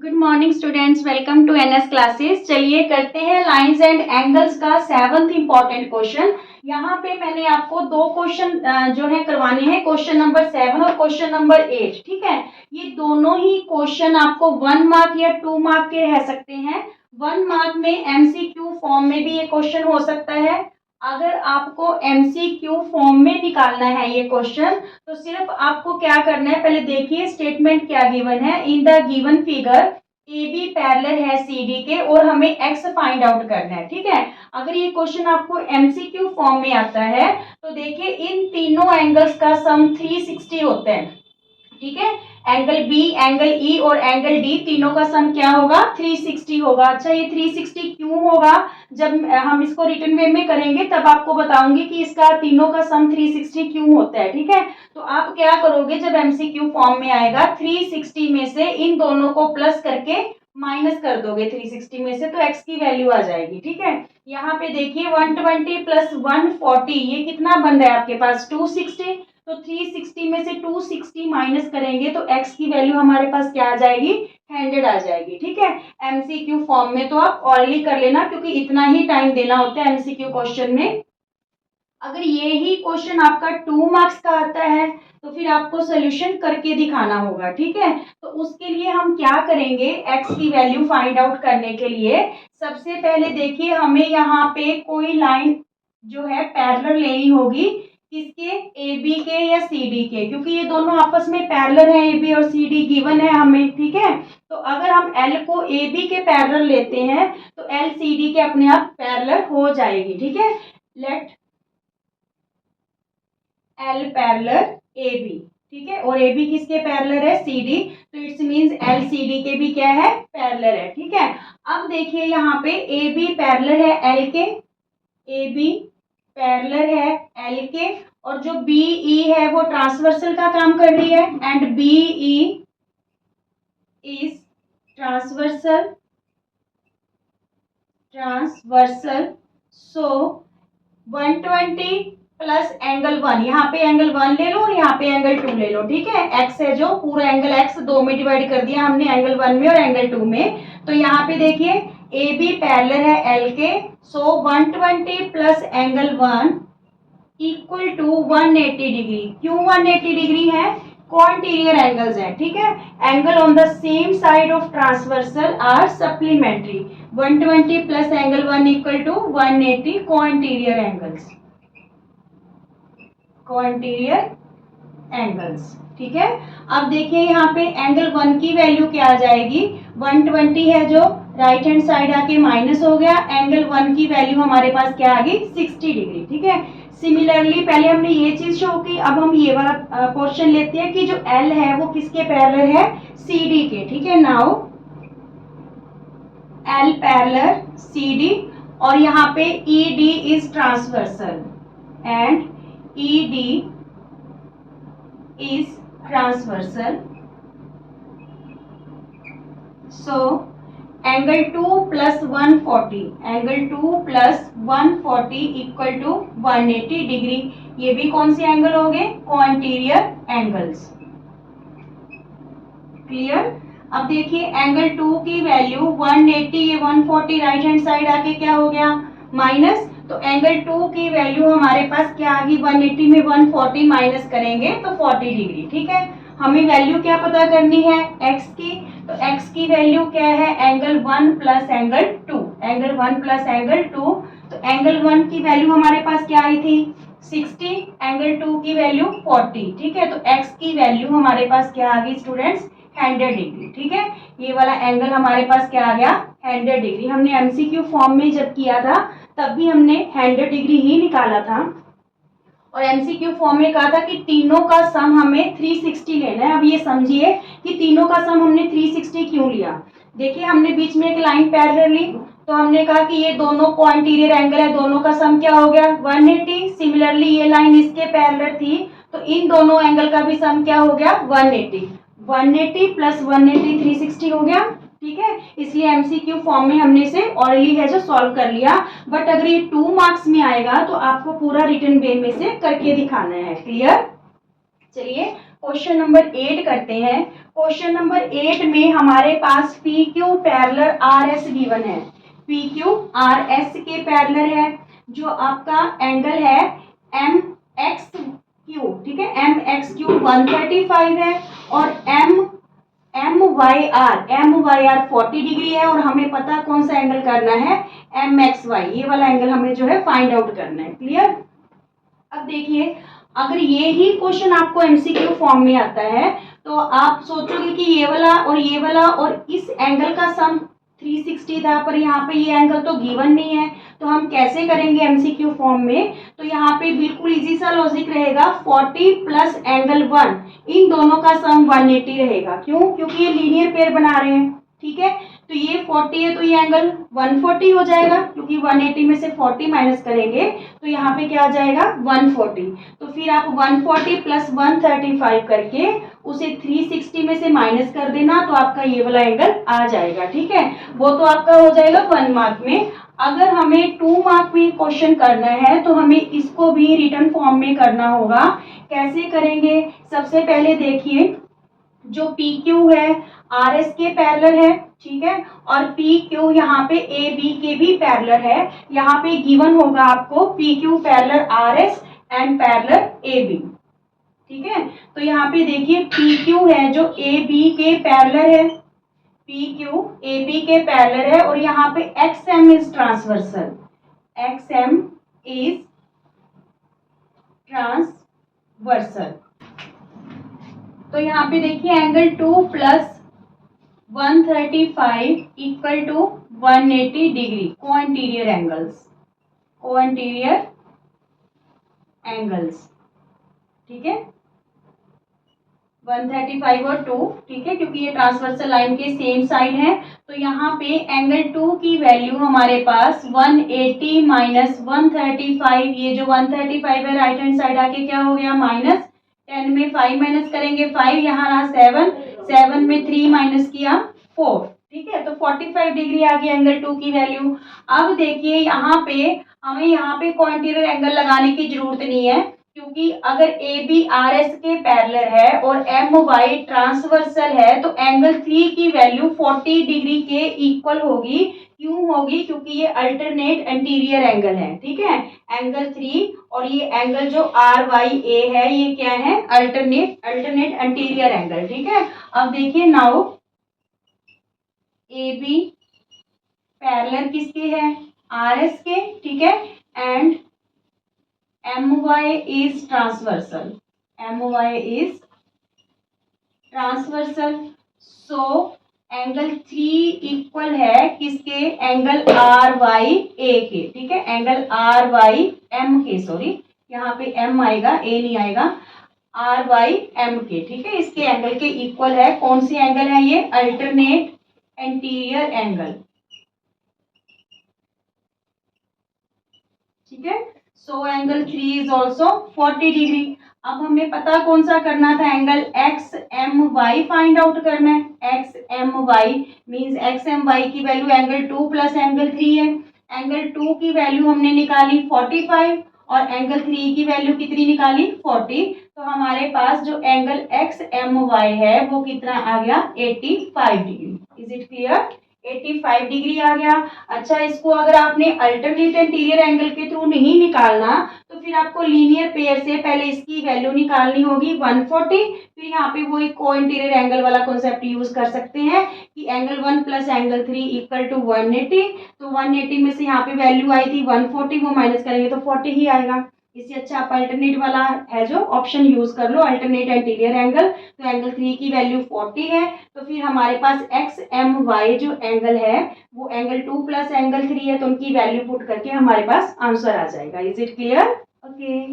Good morning students, welcome to NS classes. चलिए करते हैं लाइंस एंड एंगल्स का 7th इंपॉर्टेंट क्वेश्चन। यहाँ पे मैंने आपको दो क्वेश्चन जो है करवाने हैं, क्वेश्चन नंबर 7 और क्वेश्चन नंबर 8। ठीक है, ये दोनों ही क्वेश्चन आपको 1 मार्क या 2 मार्क के रह सकते हैं। 1 मार्क में एमसीक्यू फॉर्म में भी ये क्वेश्चन हो सकता है। अगर आपको एमसीक्यू फॉर्म में निकालना है ये क्वेश्चन, तो सिर्फ आपको क्या करना है, पहले देखिए स्टेटमेंट क्या गिवन है। In the given figure A B parallel है सी डी के और हमें एक्स फाइंड आउट करना है। ठीक है, अगर ये क्वेश्चन आपको एमसीक्यू फॉर्म में आता है तो देखिए इन तीनों एंगल्स का सम 360 होता है। ठीक है, एंगल बी, एंगल ई और एंगल डी तीनों का सम क्या होगा, 360 होगा। अच्छा, ये 360 क्यों होगा, जब हम इसको रिटन वे में करेंगे तब आपको बताऊंगी कि इसका तीनों का सम 360 क्यों होता है। ठीक है, तो आप क्या करोगे, जब एमसीक्यू फॉर्म में आएगा 360 में से इन दोनों को प्लस करके माइनस कर दोगे 360 में से, तो x की वैल्यू आ जाएगी। ठीक है, यहाँ पे देखिए 120 प्लस 140 ये कितना बन रहा है आपके पास 260। तो 360 में से 260 माइनस करेंगे तो x की वैल्यू हमारे पास क्या आ जाएगी, 100 आ जाएगी। ठीक है, एमसीक्यू फॉर्म में तो आप ऑरली कर लेना क्योंकि इतना ही टाइम देना होता है एमसीक्यू क्वेश्चन में। अगर ये ही क्वेश्चन आपका 2 मार्क्स का आता है तो फिर आपको सोल्यूशन करके दिखाना होगा। ठीक है, तो उसके लिए हम क्या करेंगे, x की वैल्यू फाइंड आउट करने के लिए सबसे पहले देखिए हमें यहाँ पे कोई लाइन जो है पैरेलल लेनी होगी, किसके, ए बी के या सी डी के, क्योंकि ये दोनों आपस में पैरेलल है, ए बी और सी डी गिवन है हमें। ठीक है, तो अगर हम एल को ए बी के पैरेलल लेते हैं तो एल सी डी के अपने आप पैरेलल हो जाएगी। ठीक है, let L parallel A B. ठीक है, और ए बी किसके पैरेलल है, सी डी, तो it's means L C D के भी क्या है, पैरेलल है। ठीक है, अब देखिए यहाँ पे ए बी पैरेलल है एल के, ए बी पैरेलल है एल के, और जो बी ई है वो ट्रांसवर्सल का काम कर रही है, and B E is transversal so 120 plus angle 1, यहाँ पे एंगल 1 ले लो और यहाँ पे एंगल 2 ले लो। ठीक है, x है जो पूरा एंगल x 2 में डिवाइड कर दिया हमने, एंगल 1 में और एंगल 2 में। तो यहाँ पे देखिए ए बी पैरेलल है L K, so 120 plus angle 1 equal to 180 degree. क्यों 180 डिग्री है, कोइंटीरियर एंगल्स हैं। ठीक है, angle on the same side of transversal are supplementary. 120 plus angle 1 equal to 180 cointerior angles, cointerior angles. ठीक है, अब देखिए यहाँ पे एंगल 1 की वैल्यू क्या आ जाएगी, 120 है जो राइट हैंड साइड आके माइनस हो गया, एंगल 1 की वैल्यू हमारे पास क्या आ गई, 60 डिग्री। ठीक है, सिमिलरली पहले हमने ये चीज शो की, अब हम ये वाला पोर्शन लेते हैं कि जो एल है वो किसके पैरेलल है, सी डी के। ठीक है, now L parallel C D, और यहाँ पे E D is transversal and ED is transversal. So angle 2 plus 140, angle 2 plus 140 equal to 180 degree. ये भी कौन से एंगल हो गए, कोइंटीरियर एंगल्स। क्लियर। अब देखिए एंगल 2 की वैल्यू 180, ये 140 राइट हैंड साइड आके क्या हो गया, माइनस, तो एंगल 2 की वैल्यू हमारे पास क्या आ गई, 180 में 140 माइनस करेंगे तो 40 डिग्री। ठीक है, हमें वैल्यू क्या पता करनी है, x की, तो x की वैल्यू क्या है, angle 1 plus angle 2, angle 1 plus angle 2, तो एंगल 1 की वैल्यू हमारे पास क्या आई थी 60, एंगल 2 की वैल्यू 40। ठीक है, तो x की वैल्यू हमारे पास क्या आ गई स्टूडेंट्स, 100 डिग्री। ठीक है, ये वाला एंगल हमारे पास क्या आ गया, 100 डिग्री। हमने एमसीक्यू फॉर्म में जब किया था तब भी हमने 100 डिग्री ही निकाला था, और एमसीक्यू फॉर्म में कहा था कि तीनों का सम हमें 360 लेना है। अब ये समझिए कि तीनों का सम हमने 360 क्यों लिया। देखिए हमने बीच में एक लाइन पैरेलल ली, तो हमने कहा कि ये दोनों कोइंटीरियर एंगल है, दोनों का सम क्या हो गया 180। सिमिलरली ये लाइन इसके पैरेलल थी, तो इन दोनों एंगल का भी सम क्या हो गया 180। 180 प्लस 180 360 हो गया। ठीक है, इसलिए एमसीक्यू फॉर्म में हमने इसे ऑरली है जो सॉल्व कर लिया, बट अगर ये 2 मार्क्स में आएगा तो आपको पूरा रिटन वे में से करके दिखाना है। क्लियर। चलिए क्वेश्चन नंबर 8 करते हैं। क्वेश्चन नंबर 8 में हमारे पास P Q parallel R S given है। पी क्यू आर एस के पैरेलल है, जो आपका एंगल है एम एक्स क्यू, ठीक है, एम एक्स क्यू 135 है और एम वाई आर 40 डिग्री है। और हमें पता कौन सा एंगल करना है, एम एक्स वाई, ये वाला एंगल हमें जो है फाइंड आउट करना है। क्लियर। अब देखिए, अगर ये ही क्वेश्चन आपको एमसीक्यू फॉर्म में आता है तो आप सोचोगे कि ये वाला और इस एंगल का सम 360 था, पर यहाँ पे ये एंगल तो गिवन नहीं है, तो हम कैसे करेंगे एमसीक्यू फॉर्म में। तो यहाँ पे बिल्कुल इजी सा लॉजिक रहेगा, 40 प्लस एंगल 1, इन दोनों का सम 180 रहेगा। क्यों? क्योंकि ये लीनियर पेयर बना रहे हैं, ठीक है। तो ये 40 है तो ये एंगल 140 हो जाएगा, क्योंकि 180 में से 40 माइनस करेंगे तो यहाँ पे क्या आ जाएगा 140। तो फिर आप 140 प्लस 135 करके उसे 360 में से माइनस कर देना, तो आपका ये वाला एंगल आ जाएगा, ठीक है। वो तो आपका हो जाएगा 1 मार्क में। अगर हमें 2 मार्क में क्वेश्चन करना है तो हमें इसको भी रिटर्न फॉर्म में करना होगा। कैसे करेंगे? सबसे पहले देखिए, जो पी क्यू है आर एस के पैरेलल है, ठीक है, और पी क्यू यहाँ पे ए बी के भी पैरेलल है। यहाँ पे गिवन होगा आपको P Q parallel R S and parallel A B, ठीक है। तो यहाँ पे देखिए पी क्यू है जो ए बी के पैरेलल है, पी क्यू ए बी के पैरेलल है, और यहाँ पे X M is transversal, X M is transversal. तो यहाँ पे देखिए angle 2 plus 135 equal to 180 degree, cointerior angles, ठीक है, 135 और 2, ठीक है, क्योंकि ये ट्रांसवर्सल लाइन के सेम साइड है। तो यहाँ पे एंगल 2 की वैल्यू हमारे पास 180 माइनस 135, ये जो 135 है राइट हैंड साइड आके क्या हो गया माइनस, 10 में 5 माइनस करेंगे 5, यहाँ रहा 7 में 3 माइनस किया 4, ठीक है। तो 45 डिग्री आ गई एंगल 2 की वैल्यू। अब देखिए यहाँ पे हमें यहाँ पे कोएंटीरियर एंगल लगाने की जरूरत नहीं है, क्योंकि अगर ए बी आर एस के पैरेलल है और एम वाई ट्रांसवर्सल है तो एंगल 3 की वैल्यू 40 डिग्री के इक्वल होगी। क्यों होगी? क्योंकि ये अल्टरनेट एंटीरियर एंगल है, ठीक है, एंगल 3, और ये एंगल जो आर वाई ए है ये क्या है, अल्टरनेट एंटीरियर एंगल, ठीक है। अब देखिए नाउ ए बी पैरेलल किसके है, आर एस के, ठीक है, and MY is transversal. MY is transversal. So angle 3 equal है किसके, एंगल RYA के, ठीक है, एंगल RYM के, सॉरी यहाँ पे M आएगा, A नहीं आएगा, RYM के, ठीक है, इसके एंगल के इक्वल है। कौन सी एंगल है ये, अल्टरनेट एंटीरियर एंगल, ठीक है। So angle 3 is also 40 degree. अब हमें पता कौन सा करना था, angle X M Y find out करना है। X M Y means X M Y की वैल्यू एंगल 2 प्लस एंगल 3 है। एंगल 2 की वैल्यू हमने निकाली 45 और एंगल 3 की वैल्यू कितनी निकाली 40। तो हमारे पास जो एंगल एक्स एम वाई है वो कितना आ गया 85 degree. Is it clear? 85 degree आ गया। अच्छा, इसको अगर आपने अल्टरनेट एंटीरियर एंगल के थ्रू नहीं निकालना तो फिर आपको लीनियर पेयर से पहले इसकी वैल्यू निकालनी होगी 140, फिर यहाँ पे वो एक को इंटीरियर एंगल वाला कॉन्सेप्ट यूज कर सकते हैं कि angle 1 plus angle 3 equal to 180। तो 180 में से यहाँ पे वैल्यू आई थी 140, वो माइनस करेंगे तो 40 ही आएगा। इससे अच्छा आप अल्टरनेट वाला है जो ऑप्शन यूज कर लो, अल्टरनेट एंटीरियर एंगल। तो एंगल 3 की वैल्यू 40 है, तो फिर हमारे पास एक्स एम वाई जो एंगल है वो एंगल 2 प्लस एंगल 3 है, तो उनकी वैल्यू पुट करके हमारे पास आंसर आ जाएगा। Is it clear? ओके।